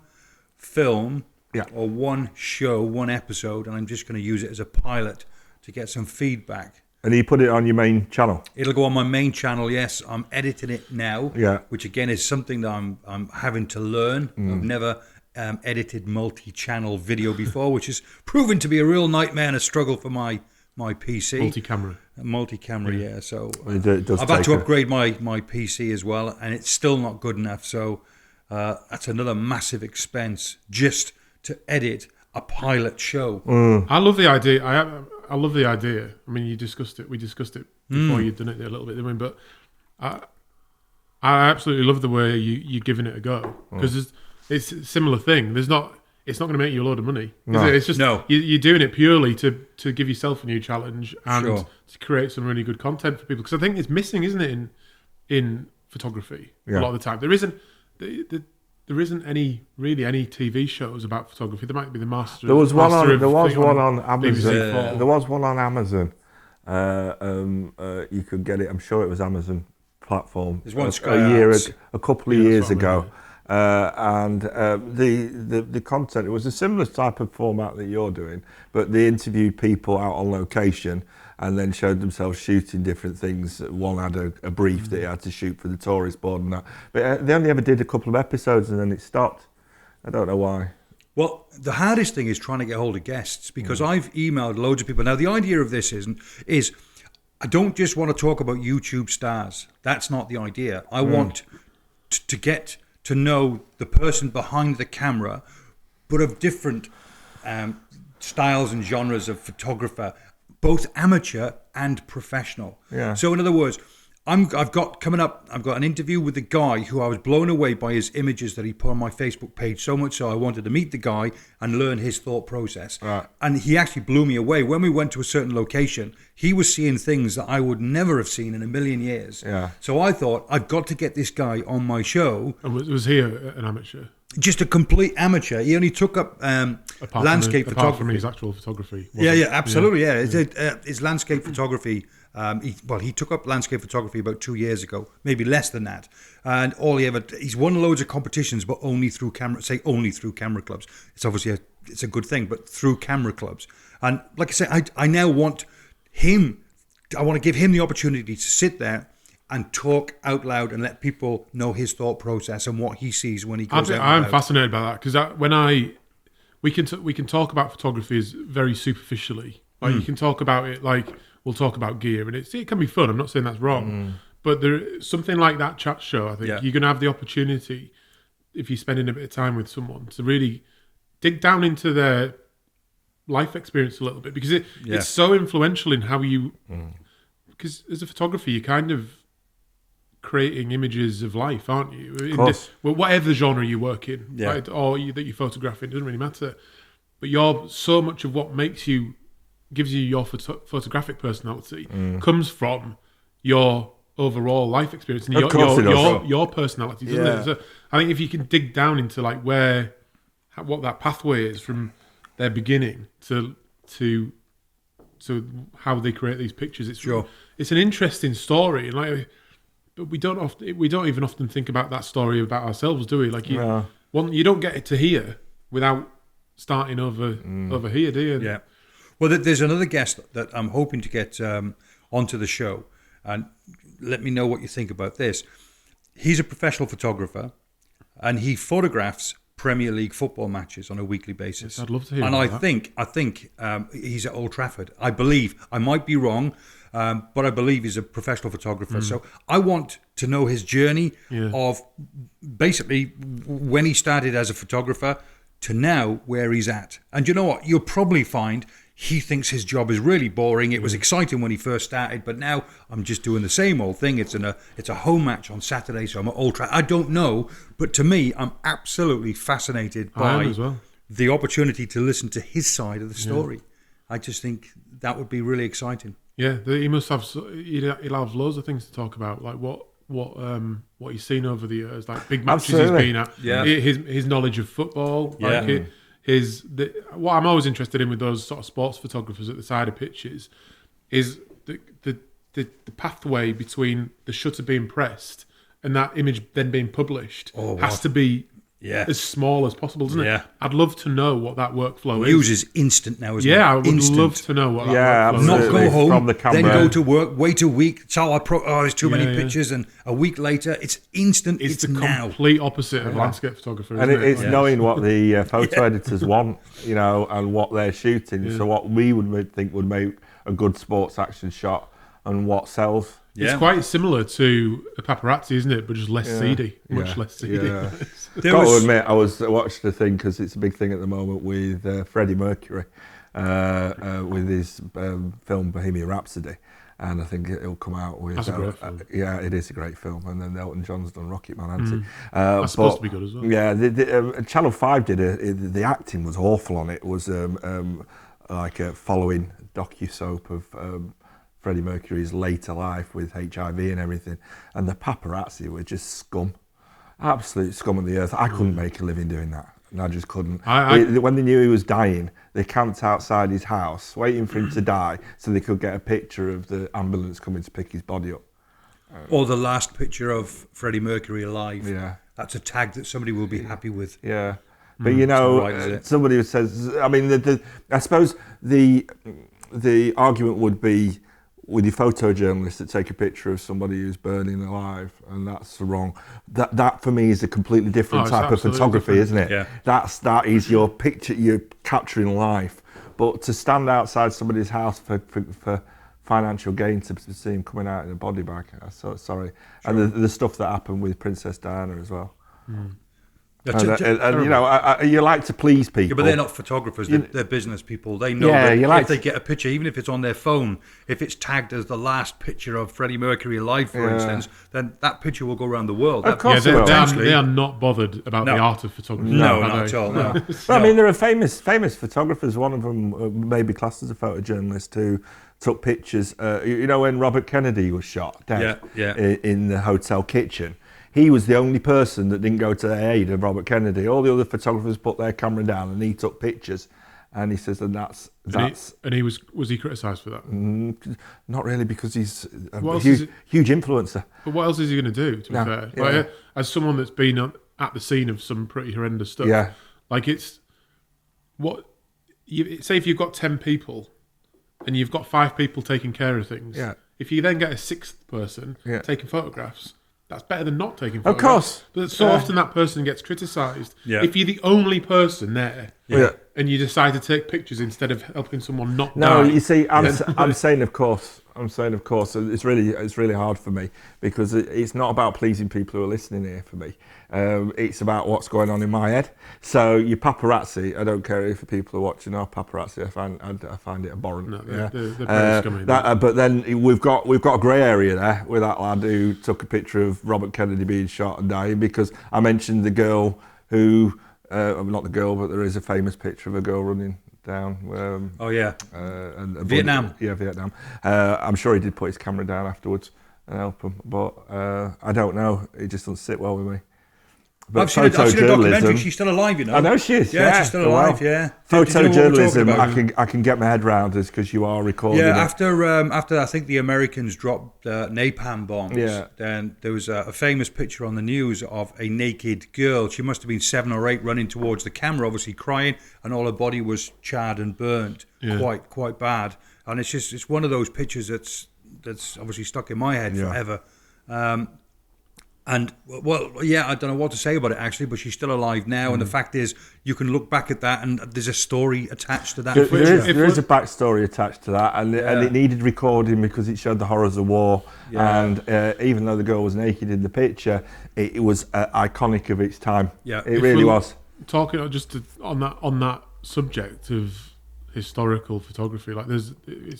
film or one show, one episode, and I'm just going to use it as a pilot to get some feedback. And you put it on your main channel? It'll go on my main channel, yes. I'm editing it now, yeah. Which again is something that I'm having to learn. I've never edited multi-channel video before, which has proven to be a real nightmare and a struggle for my PC. Multi-camera, yeah. So I've had to upgrade my PC as well, and it's still not good enough. So that's another massive expense just to edit a pilot show. I love the idea. I love the idea. I mean, we discussed it before you'd done it a little bit, didn't we? But I absolutely love the way you're giving it a go, because it's a similar thing. It's not going to make you a load of money. No. It's just you're doing it purely to give yourself a new challenge and to create some really good content for people. Because I think it's missing, isn't it, in photography a lot of the time. There isn't any TV shows about photography. There might be the Master. There was one on Amazon. BBC4. There was one on Amazon. You could get it. I'm sure it was Amazon platform. There's one a couple of years ago, and the content, it was a similar type of format that you're doing, but they interviewed people out on location and then showed themselves shooting different things. One had a brief that he had to shoot for the tourist board and that. But they only ever did a couple of episodes and then it stopped. I don't know why. Well, the hardest thing is trying to get hold of guests, because I've emailed loads of people. Now, the idea of this is I don't just want to talk about YouTube stars. That's not the idea. I want to get to know the person behind the camera, but of different styles and genres of photographer, both amateur and professional. Yeah. So in other words, I've got an interview with a guy who I was blown away by his images that he put on my Facebook page, so much so I wanted to meet the guy and learn his thought process. Right. And he actually blew me away. When we went to a certain location, he was seeing things that I would never have seen in a million years. Yeah. So I thought, I've got to get this guy on my show. And was he an amateur? Just a complete amateur. He only took up landscape photography. Apart from his actual photography. Yeah, absolutely. Yeah, his landscape photography. He took up landscape photography about 2 years ago, maybe less than that. And he's won loads of competitions, but only through camera clubs. It's obviously it's a good thing, but through camera clubs. And like I said, I now want him. I want to give him the opportunity to sit there and talk out loud and let people know his thought process and what he sees when he goes out. I'm fascinated by that because we can talk about photography as very superficially. Like you can talk about it like we'll talk about gear, and it can be fun. I'm not saying that's wrong, but something like that chat show. I think you're going to have the opportunity, if you're spending a bit of time with someone, to really dig down into their life experience a little bit, because it's so influential in how you. Because as a photographer, you're kind of creating images of life, aren't you? Of course. Whatever genre you work in, Yeah. right? Or that you're photographing, doesn't really matter. But so much of what gives you your photographic personality comes from your overall life experience and your personality, doesn't it? So I think if you can dig down into like what that pathway is from their beginning to how they create these pictures, it's an interesting story, and like. But we don't even often think about that story about ourselves, do we? Like you don't get it to here without starting over here, do you? Yeah. Well, there's another guest that I'm hoping to get onto the show, and let me know what you think about this. He's a professional photographer, and he photographs Premier League football matches on a weekly basis. Yes, I'd love to hear and about that. I think he's at Old Trafford. I believe. I might be wrong, but I believe he's a professional photographer. So I want to know his journey of basically when he started as a photographer to now where he's at. And you know what? You'll probably find he thinks his job is really boring. It was exciting when he first started, but now I'm just doing the same old thing. It's a home match on Saturday, so I'm at Old Trafford. I don't know, but to me, I'm absolutely fascinated by the opportunity to listen to his side of the story. I just think that would be really exciting. Yeah, he must have. He'll have loads of things to talk about, like what he's seen over the years, like big matches he's been at. Yeah. His knowledge of football. Like what I'm always interested in with those sort of sports photographers at the side of pitches is the pathway between the shutter being pressed and that image then being published has to be as small as possible, doesn't it? I'd love to know what that workflow is. Uses instant now as well. Yeah, I would love to know what that workflow is. Not go home, from the camera. then go to work, wait a week. So there's too many pictures, and a week later, it's instant. It's the now. complete opposite of landscape photography, And isn't it? it's knowing what the photo editors want, and what they're shooting. So what we would think would make a good sports action shot and what sells. It's quite similar to a paparazzi, isn't it? But just less seedy, much less seedy. Yeah. Got to admit, I watched the thing because it's a big thing at the moment with Freddie Mercury, with his film Bohemian Rhapsody, and I think it'll come out with. That's a great film. Yeah, it is a great film, and then Elton John's done Rocket Man, hasn't he? That's supposed to be good as well. Yeah, Channel 5 did the acting was awful on it. It was like a following docu-soap of Freddie Mercury's later life with HIV and everything, and the paparazzi were just scum, absolute scum of the earth. I couldn't make a living doing that, and I just couldn't. When they knew he was dying, they camped outside his house waiting for him to die so they could get a picture of the ambulance coming to pick his body up. Or the last picture of Freddie Mercury alive. Yeah. That's a tag that somebody will be happy with. Yeah. But you know, right, somebody who says, I mean, I suppose the argument would be with your photojournalists that take a picture of somebody who's burning alive, and that's wrong. That for me is a completely different type of photography, isn't it? Yeah. That is your picture, you're capturing life. But to stand outside somebody's house for financial gain to see him coming out in a body bag, sorry. Sure. And the stuff that happened with Princess Diana as well. And you know, you like to please people. Yeah, but they're not photographers. They're business people. They know Yeah, that if they get a picture, even if it's on their phone, if it's tagged as the last picture of Freddie Mercury alive, for instance, then that picture will go around the world. Of course, they are not bothered about the art of photography. No, not at all. No. Well, I mean, there are famous photographers. One of them may be classed as a photojournalist who took pictures. You know, when Robert Kennedy was shot dead in the hotel kitchen, he was the only person that didn't go to the aid of Robert Kennedy. All the other photographers put their camera down, and he took pictures. And he says, and that's. And he was he criticised for that? Not really, because he's a huge influencer. But what else is he going to do? To be fair, like, as someone that's been at the scene of some pretty horrendous stuff, like it's what say if you've got 10 people, and you've got 5 people taking care of things. Yeah. If you then get a 6th person taking photographs, that's better than not taking photographs. Of course. But so often that person gets criticised. Yeah. If you're the only person there and you decide to take pictures instead of helping someone not die. No, you see, I'm saying of course. It's really hard for me because it's not about pleasing people who are listening here for me. It's about what's going on in my head. So your paparazzi, I don't care if people are watching our paparazzi. I find it abhorrent. No, they're pretty scummy. But then we've got a grey area there with that lad who took a picture of Robert Kennedy being shot and dying because I mentioned the girl who, not the girl, but there is a famous picture of a girl running down. Vietnam. Vietnam. I'm sure he did put his camera down afterwards and help him, but I don't know. It just doesn't sit well with me. But I've seen a documentary. She's still alive, you know. I know she is. Yeah, she's still alive. Yeah. Photojournalism. I can get my head around this because you are recording. Yeah. After I think the Americans dropped napalm bombs. Yeah. Then there was a famous picture on the news of a naked girl. She must have been 7 or 8, running towards the camera, obviously crying, and all her body was charred and burnt, quite bad. And it's one of those pictures that's obviously stuck in my head forever. And, I don't know what to say about it, actually, but she's still alive now. And the fact is, you can look back at that and there's a story attached to that. There is a backstory attached to that. And it needed recording because it showed the horrors of war. Yeah. And even though the girl was naked in the picture, it was iconic of its time. Yeah. It really was. Talking on that subject of historical photography, like it's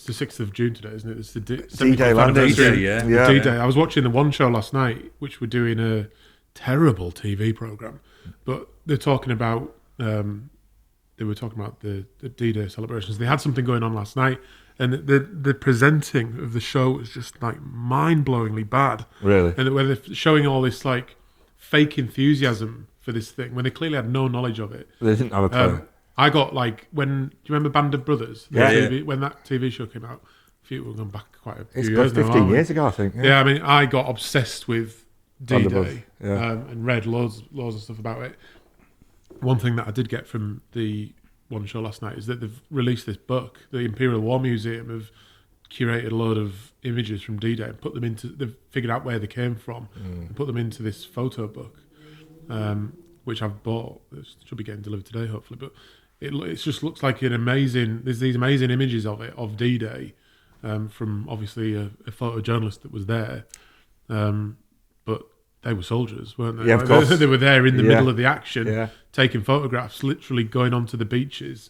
the 6th of June today, isn't it? It's the D-Day landing. D-Day. I was watching the One Show last night, which were doing a terrible TV program, but they're talking about the D-Day celebrations. They had something going on last night, and the presenting of the show was just like mind-blowingly bad. Really? And where they're showing all this like fake enthusiasm for this thing when they clearly had no knowledge of it. They didn't have a clue. I got like do you remember Band of Brothers? When that TV show came out, we're going back quite a few years now. 15 years ago, I think. Yeah, I mean, I got obsessed with D-Day and read loads of stuff about it. One thing that I did get from the One Show last night is that they've released this book. The Imperial War Museum have curated a load of images from D-Day and they've figured out where they came from and put them into this photo book, which I've bought. It should be getting delivered today, hopefully, but it just looks like there's these amazing images of D-Day from obviously a photojournalist that was there, but they were soldiers, weren't they? Yeah, of course. They were there in the middle of the action, taking photographs, literally going onto the beaches,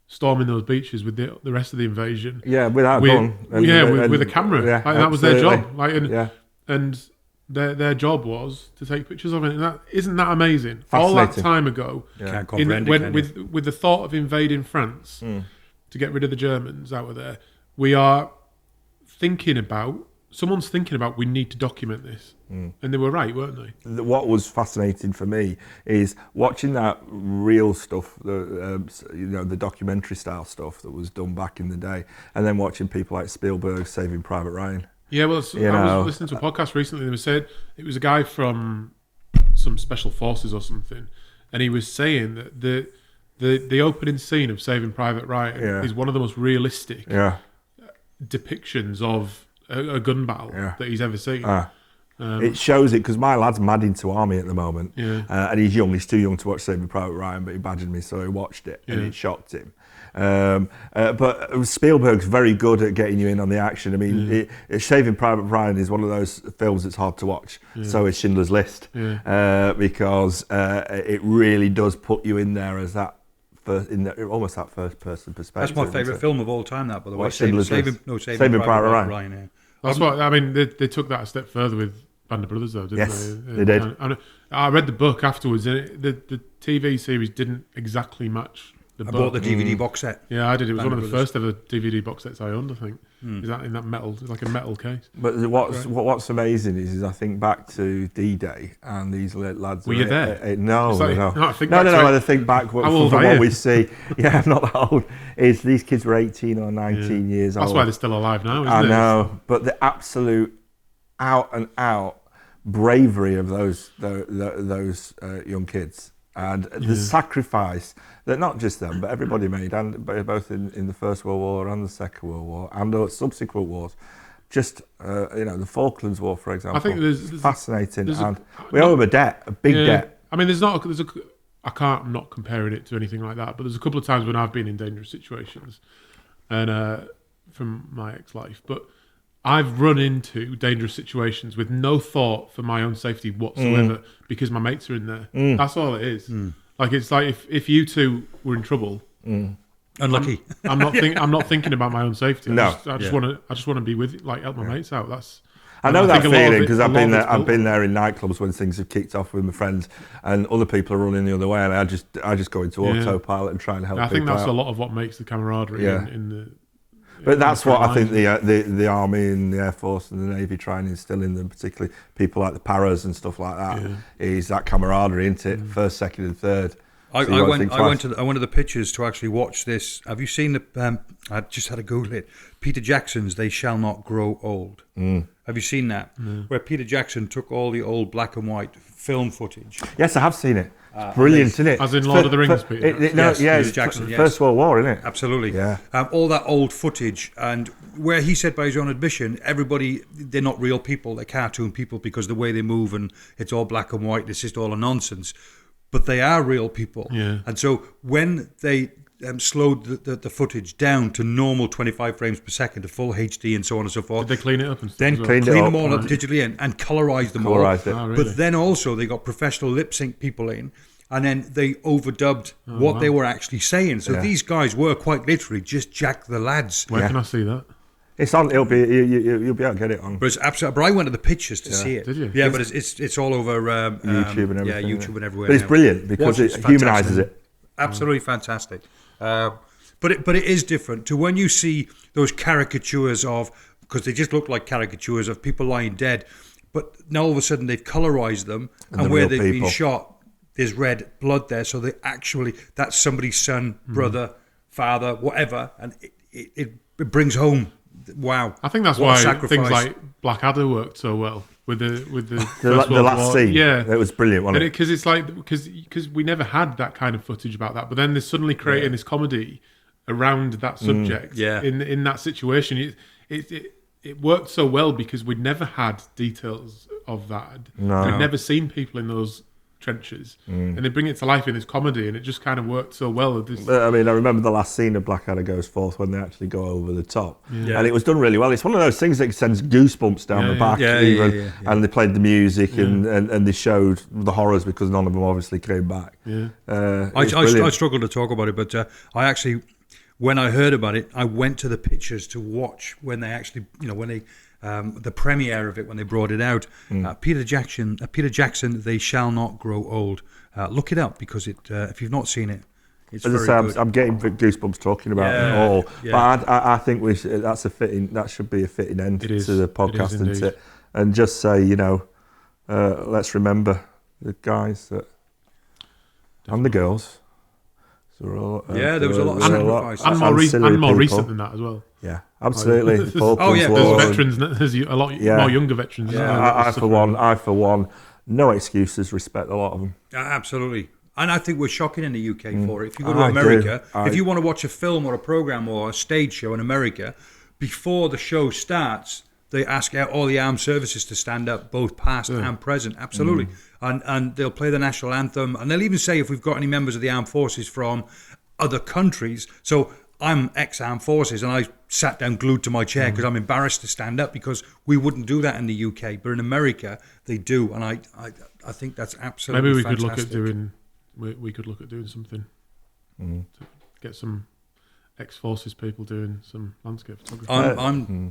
storming those beaches with the rest of the invasion. Yeah, without a gun. With a camera. Yeah, like, that was their job. And their job was to take pictures of it. And isn't that amazing? All that time ago, with the thought of invading France to get rid of the Germans out of there, someone's thinking about we need to document this. And they were right, weren't they? What was fascinating for me is watching that real stuff, the documentary style stuff that was done back in the day, and then watching people like Spielberg Saving Private Ryan. Yeah, well, I was listening to a podcast recently. They said it was a guy from some special forces or something, and he was saying that the opening scene of Saving Private Ryan is one of the most realistic depictions of a gun battle that he's ever seen. It shows it because my lad's mad into army at the moment, and he's young. He's too young to watch Saving Private Ryan, but he badgered me, so he watched it, and it shocked him. But Spielberg's very good at getting you in on the action. I mean, Saving Private Ryan is one of those films that's hard to watch. So is Schindler's List, because it really does put you in there as that almost that first person perspective. That's my favourite film of all time. That, by the way, Saving Private Ryan. Yeah. That's what I mean. They took that a step further with Band of Brothers, though, didn't they? They did. And I read the book afterwards, and the TV series didn't exactly match the book. I bought the DVD box set. Yeah, I did. It was Band one of of the Brothers. first ever DVD box sets I owned, I think. Is that in that metal? It's like a metal case. But what's amazing is I think back to D-Day and these lads. Were you there? No. I think I think back from old are what you? we see. Yeah, I'm not that old. Is these kids were 18 or 19 years old. That's why they're still alive now, isn't it? I know, but the absolute out and out bravery of those young kids and the sacrifice that not just them but everybody made, and both in the First World War and the Second World War and the subsequent wars. Just the Falklands War, for example. I think there's fascinating, and we owe them a big debt. I mean, I can't, I'm not comparing it to anything like that, but there's a couple of times when I've been in dangerous situations, and from my ex-life, but I've run into dangerous situations with no thought for my own safety whatsoever because my mates are in there. That's all it is. Like, it's like if you two were in trouble, unlucky. I'm not thinking about my own safety. No. I just want to be with, like, help my mates out. I know that feeling because I've been there. built. I've been there in nightclubs when things have kicked off with my friends, and other people are running the other way, and I just go into autopilot and try and help. I think people that's out. a lot of what makes the camaraderie in the. But that's what I think the Army and the Air Force and the Navy try and instill in them, particularly people like the paras and stuff like that. Is that camaraderie, isn't it? First, second, and third. I went to the pictures to actually watch this. Have you seen the? I just had to Google it. Peter Jackson's "They Shall Not Grow Old." Have you seen that? Where Peter Jackson took all the old black and white film footage. Yes, I have seen it. It's brilliant, isn't it? As in Lord of the Rings, Peter. It's Jackson, yes. First World War, isn't it? Absolutely. Yeah. All that old footage, and where he said by his own admission, everybody, they're not real people, they're cartoon people because the way they move and it's all black and white, it's just all a nonsense. But they are real people. Yeah. And so when they slowed the footage down to normal 25 frames per second to full HD and so on and so forth. Did they clean it up and stuff? Then clean them all up digitally and colorised them all. Really? But then also they got professional lip sync people in, and then they overdubbed what they were actually saying. So these guys were quite literally just Jack the Lads. Where can I see that? It's on. You'll be able to get it on. But it's absolutely. But I went to the pictures to see it. Did you? Yeah, but it's all over YouTube and everything. Yeah, YouTube and everywhere. But it's brilliant because it humanises it. Absolutely fantastic. But it is different to when you see those caricatures of, because they just look like caricatures of people lying dead, but now all of a sudden they've colorised them, and where they've been shot, there's red blood there, so they actually, that's somebody's son, brother, father, whatever, and it brings home, wow. I think that's why things like Blackadder worked so well with the last scene. Yeah, it was brilliant, wasn't it? Because it's like because we never had that kind of footage about that, but then they're suddenly creating this comedy around that subject. In that situation, it worked so well because we'd never had details of that. No. We'd never seen people in those trenches, and they bring it to life in this comedy, and it just kind of worked so well. I mean, I remember the last scene of Blackadder Goes Forth when they actually go over the top, and it was done really well. It's one of those things that sends goosebumps down the back, and they played the music and they showed the horrors because none of them obviously came back. I struggled to talk about it, but I actually, when I heard about it, I went to the pictures to watch when they actually, the premiere of it when they brought it out. Peter Jackson, They Shall Not Grow Old. Look it up because if you've not seen it, it's very good. I'm getting goosebumps talking about it all. Yeah. But I think that should be a fitting end to the podcast, isn't it? And just say, let's remember the guys and the girls. So there was a lot of sacrifice. And more recent than that as well. Yeah, absolutely. There's veterans. There's a lot more younger veterans. Yeah, I for one, no excuses. Respect a lot of them. Absolutely. And I think we're shocking in the UK for it. If you go to America, if you want to watch a film or a program or a stage show in America, before the show starts, they ask all the armed services to stand up, both past and present. Absolutely. And they'll play the national anthem. And they'll even say if we've got any members of the armed forces from other countries. So I'm ex-armed forces, and I sat down glued to my chair because I'm embarrassed to stand up, because we wouldn't do that in the UK, but in America they do, and I think that's absolutely Maybe we fantastic. could look at doing. We could look at doing something to get some ex-forces people doing some landscape photography.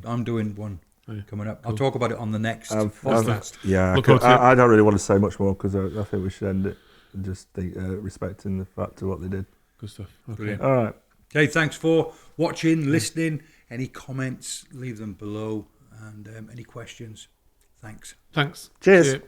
I'm doing one coming up. I'll talk about it on the next I've- podcast. Yeah, Look forward to it. I don't really want to say much more because I think we should end it and just think, respecting the fact of what they did. Good stuff. Okay. Brilliant. All right. Okay, thanks for watching, listening. Any comments, leave them below, and any questions. Thanks. Thanks. Cheers. See you.